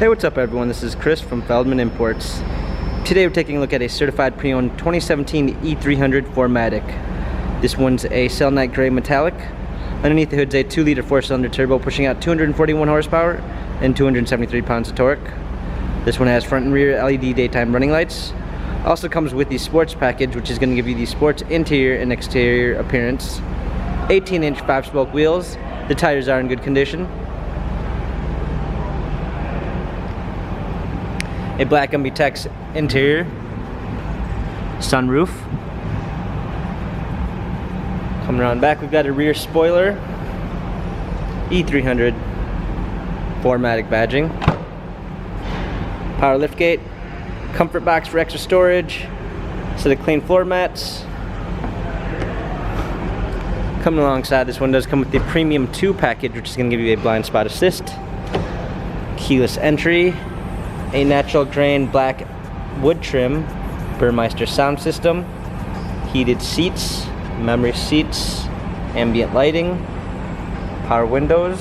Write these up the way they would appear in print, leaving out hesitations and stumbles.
Hey, what's up everyone? This is Chris from Feldmann Imports. Today we're taking a look at a certified pre-owned 2017 E300 4MATIC. This one's a cell night gray metallic. Underneath the hood's a 2-liter 4-cylinder turbo pushing out 241 horsepower and 273 pounds of torque. This one has front and rear LED daytime running lights. Also comes with the sports package, which is going to give you the sports interior and exterior appearance. 18-inch 5-spoke wheels. The tires are in good condition. A black Ambitex interior, sunroof. Coming around back, we've got a rear spoiler, E300 4MATIC badging, power liftgate, comfort box for extra storage, set of clean floor mats. Coming alongside, this one does come with the Premium 2 package, which is going to give you a blind spot assist, keyless entry, a natural grain black wood trim, Burmeister sound system, heated seats, memory seats, ambient lighting, power windows.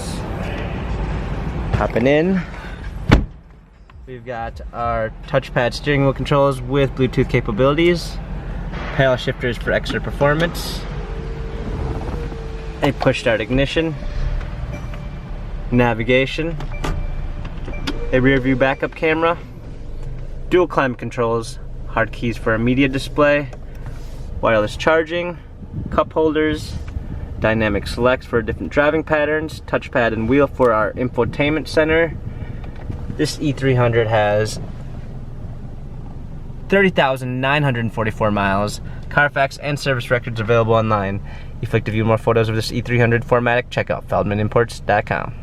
Hopping in, we've got our touchpad steering wheel controls with Bluetooth capabilities, paddle shifters for extra performance, a push start ignition, navigation, a rear view backup camera, dual climate controls, hard keys for a media display, wireless charging, cup holders, dynamic selects for different driving patterns, touchpad and wheel for our infotainment center. This E300 has 30,944 miles, Carfax and service records available online. If you'd like to view more photos of this E300 4MATIC, check out feldmanimports.com.